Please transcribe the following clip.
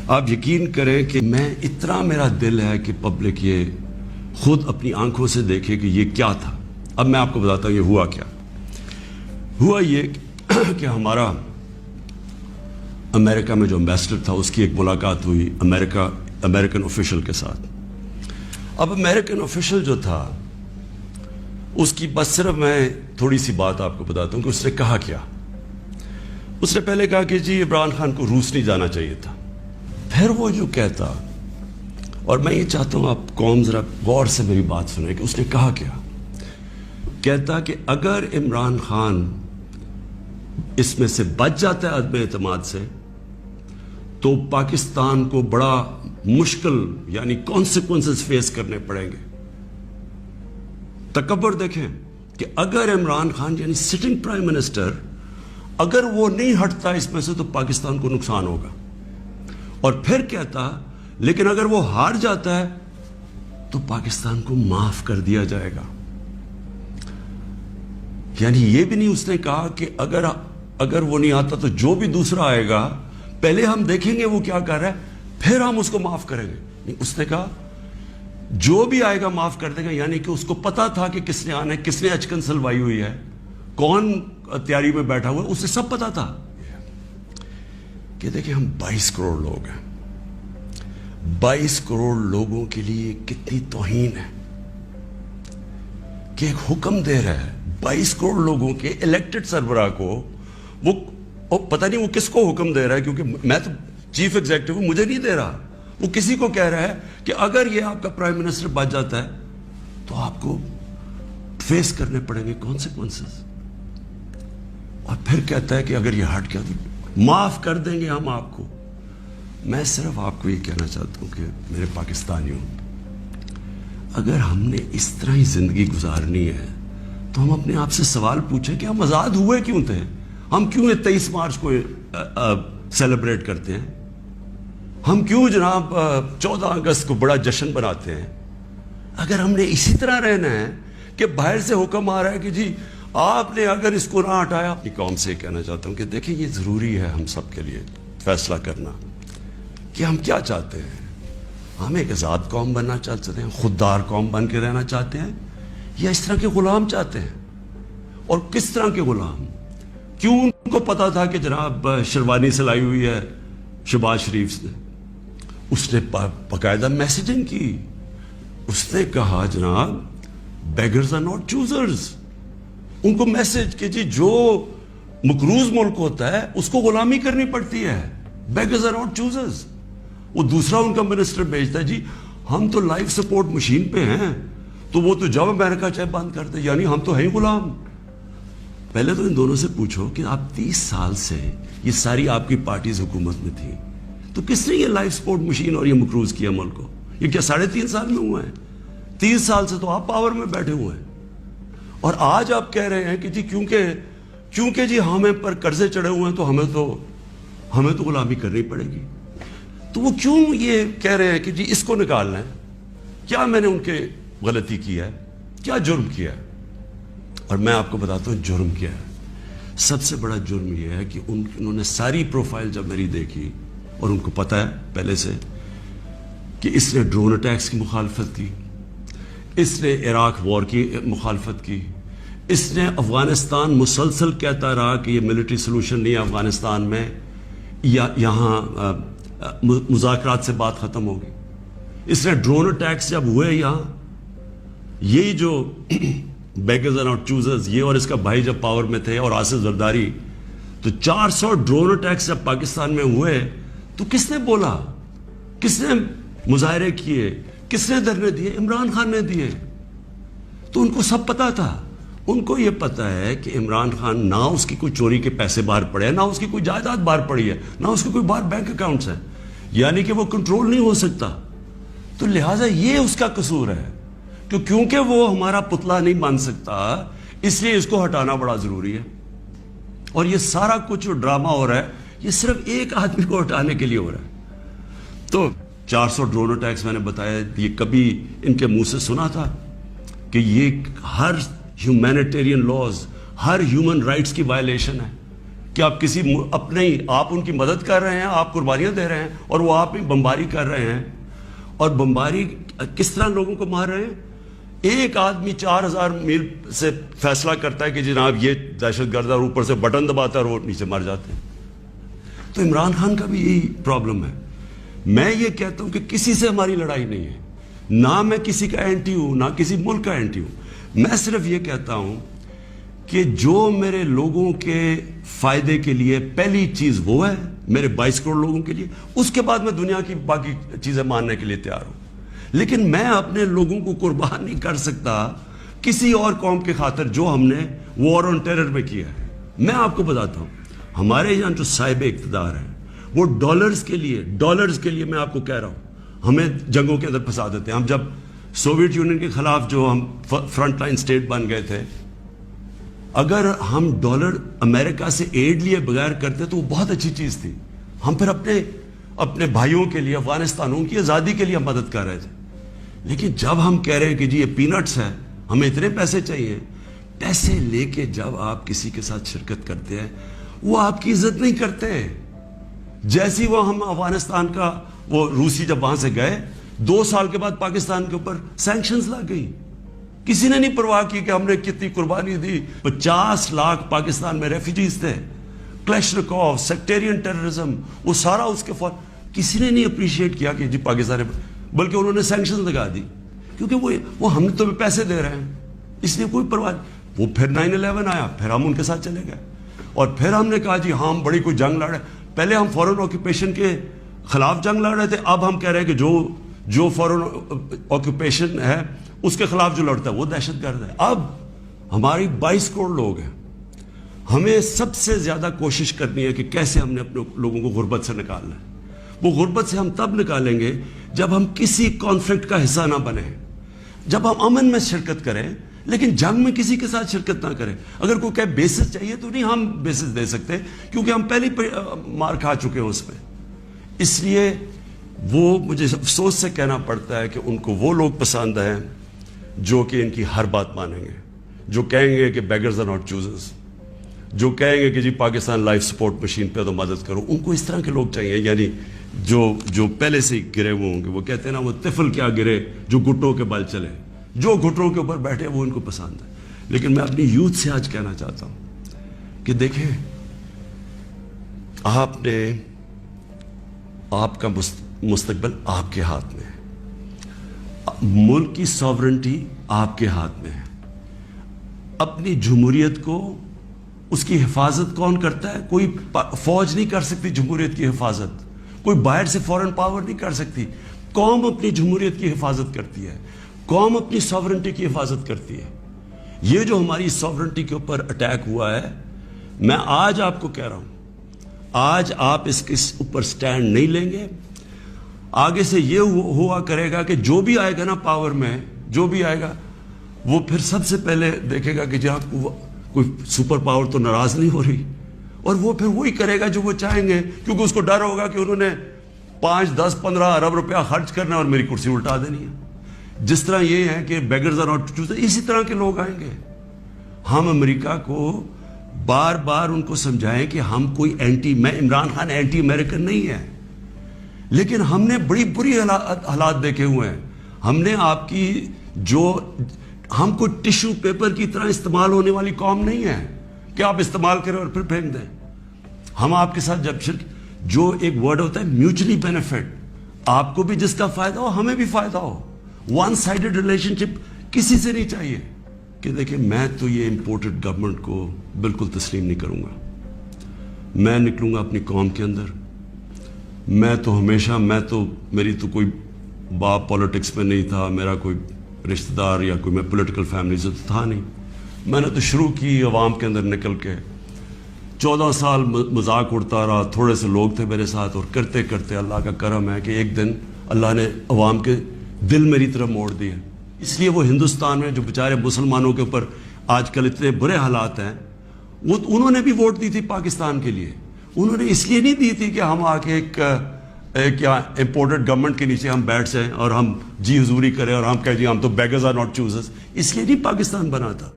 آپ یقین کریں کہ میں اتنا میرا دل ہے کہ پبلک یہ خود اپنی آنکھوں سے دیکھے کہ یہ کیا تھا. اب میں آپ کو بتاتا ہوں یہ ہوا کیا. ہوا یہ کہ ہمارا امریکہ میں جو امبیسڈر تھا اس کی ایک ملاقات ہوئی امریکن آفیشل کے ساتھ. اب امریکن آفیشل جو تھا اس کی بس صرف میں تھوڑی سی بات آپ کو بتاتا ہوں کہ اس نے کہا کیا. اس نے پہلے کہا کہ جی عمران خان کو روس نہیں جانا چاہیے تھا. پھر وہ جو کہتا، اور میں یہ چاہتا ہوں آپ قوم ذرا غور سے میری بات سنیں کہ اس نے کہا کیا. کہتا کہ اگر عمران خان اس میں سے بچ جاتا ہے عدم اعتماد سے تو پاکستان کو بڑا مشکل یعنی کانسیکوینسز فیس کرنے پڑیں گے. تکبر دیکھیں کہ اگر عمران خان یعنی سٹنگ پرائم منسٹر اگر وہ نہیں ہٹتا اس میں سے تو پاکستان کو نقصان ہوگا. اور پھر کہتا لیکن اگر وہ ہار جاتا ہے تو پاکستان کو معاف کر دیا جائے گا. یعنی یہ بھی نہیں اس نے کہا کہ اگر وہ نہیں آتا تو جو بھی دوسرا آئے گا پہلے ہم دیکھیں گے وہ کیا کر رہا ہے پھر ہم اس کو معاف کریں گے. نہیں، اس نے کہا جو بھی آئے گا معاف کر دے گا. یعنی کہ اس کو پتا تھا کہ کس نے آنا ہے، کس نے اچکن سلوائی ہوئی ہے، کون تیاری میں بیٹھا ہوا ہے، اسے سب پتا تھا. کہ دیکھیں ہم 22 کروڑ لوگ ہیں. 22 کروڑ لوگوں کے لیے کتنی توہین ہے کہ ایک حکم دے رہا ہے 22 کروڑ لوگوں کے الیکٹڈ سربراہ کو. وہ پتہ نہیں وہ کس کو حکم دے رہا ہے، کیونکہ میں تو چیف ایگزیکٹو ہوں، مجھے نہیں دے رہا. وہ کسی کو کہہ رہا ہے کہ اگر یہ آپ کا پرائم منسٹر بچ جاتا ہے تو آپ کو فیس کرنے پڑیں گے کانسیکوینسز. اور پھر کہتا ہے کہ اگر یہ ہٹ گیا تو معاف کر دیں گے ہم آپ کو. میں صرف آپ کو یہ کہنا چاہتا ہوں کہ میرے پاکستانیوں، اگر ہم نے اس طرح ہی زندگی گزارنی ہے تو ہم اپنے آپ سے سوال پوچھیں کہ ہم آزاد ہوئے کیوں تھے. ہم کیوں 23 مارچ کو سیلیبریٹ کرتے ہیں؟ ہم کیوں جناب 14 اگست کو بڑا جشن بناتے ہیں؟ اگر ہم نے اسی طرح رہنا ہے کہ باہر سے حکم آ رہا ہے کہ جی آپ نے اگر اس کو نہ ہٹایا. یہ قوم سے کہنا چاہتا ہوں کہ دیکھیں یہ ضروری ہے ہم سب کے لیے فیصلہ کرنا کہ ہم کیا چاہتے ہیں. ہم ایک آزاد قوم بننا چاہتے ہیں، خوددار قوم بن کے رہنا چاہتے ہیں، یا اس طرح کے غلام چاہتے ہیں؟ اور کس طرح کے غلام؟ کیوں ان کو پتا تھا کہ جناب شیروانی سلائی ہوئی ہے شہباز شریف نے؟ اس نے باقاعدہ میسیجنگ کی. اس نے کہا جناب بیگرز آر ناٹ چوزرز. ان کو میسج کہ جی جو مقروض ملک ہوتا ہے اس کو غلامی کرنی پڑتی ہے. Beggars are not choosers. وہ دوسرا ان کا منسٹر بھیجتا ہے جی ہم تو لائف سپورٹ مشین پہ ہیں تو وہ تو جب امریکہ چاہے بند کر دے، یعنی ہم تو ہیں غلام. پہلے تو ان دونوں سے پوچھو کہ آپ 30 سال سے یہ ساری آپ کی پارٹیز حکومت میں تھی تو کس نے یہ لائف سپورٹ مشین اور یہ مقروض کیا ملک کو؟ یہ کیا 3.5 سال میں ہوا ہے؟ 30 سال سے تو آپ پاور میں بیٹھے ہوئے ہیں. اور آج آپ کہہ رہے ہیں کہ جی کیونکہ جی ہمیں پر قرضے چڑھے ہوئے ہیں تو ہمیں تو غلامی کرنی پڑے گی. تو وہ کیوں یہ کہہ رہے ہیں کہ جی اس کو نکالنا ہے؟ کیا میں نے ان کے غلطی کی ہے؟ کیا جرم کیا ہے؟ اور میں آپ کو بتاتا ہوں جرم کیا ہے. سب سے بڑا جرم یہ ہے کہ انہوں نے ساری پروفائل جب میری دیکھی اور ان کو پتا ہے پہلے سے کہ اس نے ڈرون اٹیکس کی مخالفت کی، اس نے عراق وار کی مخالفت کی، اس نے افغانستان مسلسل کہتا رہا کہ یہ ملٹری سلوشن نہیں ہے افغانستان میں، یا یہاں مذاکرات سے بات ختم ہوگی. اس نے ڈرون اٹیکس جب ہوئے یہاں، یہی جو بیگرز آر ناٹ چوزرز یہ اور اس کا بھائی جب پاور میں تھے اور آصف زرداری، تو 400 ڈرون اٹیکس جب پاکستان میں ہوئے تو کس نے بولا؟ کس نے مظاہرے کیے؟ کس نے دھرنے دیے؟ عمران خان نے دیے. تو ان کو سب پتا تھا. ان کو یہ پتا ہے کہ عمران خان نہ اس کی کوئی چوری کے پیسے باہر پڑے ہیں، نہ اس کی کوئی جائیداد باہر پڑی ہے، نہ اس کے کوئی باہر بینک اکاؤنٹس ہیں، یعنی کہ وہ کنٹرول نہیں ہو سکتا. تو لہٰذا یہ اس کا قصور ہے کہ کیونکہ وہ ہمارا پتلا نہیں بن سکتا اس لیے اس کو ہٹانا بڑا ضروری ہے. اور یہ سارا کچھ جو ڈرامہ ہو رہا ہے یہ صرف ایک آدمی کو ہٹانے کے لیے ہو رہا ہے. تو 400 ڈرون اٹیکس میں نے بتایا، یہ کبھی ان کے منہ سے سنا تھا کہ یہ ہر ہیومینیٹیرین لاز، ہر ہیومن رائٹس کی وائلیشن ہے؟ کہ آپ آپ ان کی مدد کر رہے ہیں, آپ قربانیاں دے رہے ہیں, اور وہ آپ میں بمباری کر رہے ہیں. اور بمباری کس طرح لوگوں کو مار رہے ہیں؟ ایک آدمی 4000 میل سے فیصلہ کرتا ہے کہ جناب یہ دہشت گرد, اور اوپر سے بٹن دباتا ہے اور وہ نیچے مر جاتے ہیں. تو عمران خان کا بھی یہی پرابلم ہے. میں یہ کہتا ہوں کہ کسی سے ہماری لڑائی نہیں ہے, نہ میں کسی کا اینٹی ہوں, نہ کسی ملک کا اینٹی ہوں. میں صرف یہ کہتا ہوں کہ جو میرے لوگوں کے فائدے کے لیے پہلی چیز وہ ہے, میرے 22 کروڑ لوگوں کے لیے, اس کے بعد میں دنیا کی باقی چیزیں ماننے کے لیے تیار ہوں. لیکن میں اپنے لوگوں کو قربان نہیں کر سکتا کسی اور قوم کے خاطر جو ہم نے وار آن ٹیرر میں کیا ہے. میں آپ کو بتاتا ہوں, ہمارے یہاں جو صاحب اقتدار ہیں وہ ڈالرز کے لیے میں آپ کو کہہ رہا ہوں, ہمیں جنگوں کے اندر پھنسا دیتے ہیں. ہم جب سوویت یونین کے خلاف جو ہم فرنٹ لائن سٹیٹ بن گئے تھے, اگر ہم ڈالر امریکہ سے ایڈ لیے بغیر کرتے تو وہ بہت اچھی چیز تھی. ہم پھر اپنے بھائیوں کے لیے, افغانستانوں کی آزادی کے لیے مدد کر رہے تھے. لیکن جب ہم کہہ رہے ہیں کہ جی یہ پینٹس ہے, ہمیں اتنے پیسے چاہیے, پیسے لے کے جب آپ کسی کے ساتھ شرکت کرتے ہیں وہ آپ کی عزت نہیں کرتے. جیسی وہ ہم افغانستان کا, وہ روسی جب وہاں سے گئے 2 سال کے بعد پاکستان کے اوپر سینکشنز لگ گئی. کسی نے نہیں پرواہ کی کہ ہم نے کتنی قربانی دی. 50 لاکھ پاکستان میں ریفیوجیز تھے, کلیشنکوف, سیکٹیرین ٹیررزم, وہ سارا اس کے کسی نے نہیں اپریشیٹ کیا کہ جی پاکستان, بلکہ انہوں نے سینکشن لگا دی کیونکہ وہ ہم تو پیسے دے رہے ہیں, اس لیے کوئی پرواہ. وہ پھر 9/11 آیا, پھر ہم ان کے ساتھ چلے گئے, اور پھر ہم نے کہا جی ہاں ہم بڑی کوئی جنگ لڑ رہے ہیں. پہلے ہم فورن آکوپیشن کے خلاف جنگ لڑ رہے تھے, اب ہم کہہ رہے ہیں کہ جو فورن آکوپیشن ہے اس کے خلاف جو لڑتا ہے وہ دہشت گرد ہے. اب ہماری 22 کروڑ لوگ ہیں, ہمیں سب سے زیادہ کوشش کرنی ہے کہ کیسے ہم نے اپنے لوگوں کو غربت سے نکالنا ہے. وہ غربت سے ہم تب نکالیں گے جب ہم کسی کانفلکٹ کا حصہ نہ بنیں, جب ہم امن میں شرکت کریں, لیکن جنگ میں کسی کے ساتھ شرکت نہ کریں. اگر کوئی کہ بیسس چاہیے تو نہیں ہم بیسس دے سکتے, کیونکہ ہم پہلے مار کھا چکے ہیں اس میں. اس لیے وہ مجھے افسوس سے کہنا پڑتا ہے کہ ان کو وہ لوگ پسند ہیں جو کہ ان کی ہر بات مانیں گے, جو کہیں گے کہ بیگرز آر ناٹ چوزرز, جو کہیں گے کہ جی پاکستان لائف سپورٹ مشین پہ تو مدد کرو. ان کو اس طرح کے لوگ چاہیے, یعنی جو پہلے سے گرے ہوئے ہوں گے. وہ کہتے ہیں نا, وہ طفل کیا گرے جو گھٹوں کے بل چلے, جو گھٹوں کے اوپر بیٹھے وہ ان کو پسند ہے. لیکن میں اپنی یوتھ سے آج کہنا چاہتا ہوں کہ دیکھیں, آپ کا مستقبل آپ کے ہاتھ میں ہے, ملک کی ساورنٹی آپ کے ہاتھ میں ہے. اپنی جمہوریت کو, اس کی حفاظت کون کرتا ہے؟ کوئی فوج نہیں کر سکتی جمہوریت کی حفاظت, کوئی باہر سے فورن پاور نہیں کر سکتی. قوم اپنی جمہوریت کی حفاظت کرتی ہے, قوم اپنی ساورنٹی کی حفاظت کرتی ہے. یہ جو ہماری ساورنٹی کے اوپر اٹیک ہوا ہے, میں آج آپ کو کہہ رہا ہوں, آج آپ اس کے اوپر سٹینڈ نہیں لیں گے, آگے سے یہ ہوا کرے گا کہ جو بھی آئے گا نا پاور میں, جو بھی آئے گا وہ پھر سب سے پہلے دیکھے گا کہ جہاں کوئی سپر پاور تو ناراض نہیں ہو رہی, اور وہ پھر وہی کرے گا جو وہ چاہیں گے, کیونکہ اس کو ڈر ہوگا کہ انہوں نے 5, 10, 15 ارب روپیہ خرچ کرنا اور میری کرسی الٹا دینی ہے. جس طرح یہ ہے کہ بیگرز آر ناٹ چوزرز, اسی طرح کے لوگ آئیں گے. ہم امریکہ کو بار بار ان کو سمجھائیں کہ ہم کوئی میں عمران خان اینٹی امریکن نہیں ہے, لیکن ہم نے بڑی بری حالات دیکھے ہوئے ہیں. ہم نے آپ کی ہم کوئی ٹشو پیپر کی طرح استعمال ہونے والی قوم نہیں ہے کہ آپ استعمال کریں اور پھر پھینک دیں. ہم آپ کے ساتھ جو ایک ورڈ ہوتا ہے میوچلی بینیفٹ, آپ کو بھی جس کا فائدہ ہو ہمیں بھی فائدہ ہو. ون سائیڈڈ ریلیشن شپ کسی سے نہیں چاہیے. کہ دیکھیں, میں تو یہ امپورٹڈ گورنمنٹ کو بالکل تسلیم نہیں کروں گا. میں نکلوں گا اپنی قوم کے اندر. میں تو ہمیشہ, میری تو کوئی باپ پالیٹکس میں نہیں تھا, میرا کوئی رشتہ دار یا کوئی میں پولیٹیکل فیملی سے تو تھا نہیں. میں نے تو شروع کی عوام کے اندر نکل کے, 14 سال مذاق اڑتا رہا, تھوڑے سے لوگ تھے میرے ساتھ, اور کرتے کرتے اللہ کا کرم ہے کہ ایک دن اللہ نے عوام کے دل میری طرف موڑ دیے. اس لیے وہ ہندوستان میں جو بیچارے مسلمانوں کے اوپر آج کل اتنے برے حالات ہیں, انہوں نے بھی ووٹ دی تھی پاکستان کے لیے. انہوں نے اس لیے نہیں دی تھی کہ ہم آ کے ایک امپورٹڈ گورنمنٹ کے نیچے ہم بیٹھ جائیں اور ہم جی حضوری کریں اور ہم کہیں جی ہم تو بیگرز آر ناٹ چوزرز. اس لیے نہیں پاکستان بنا تھا.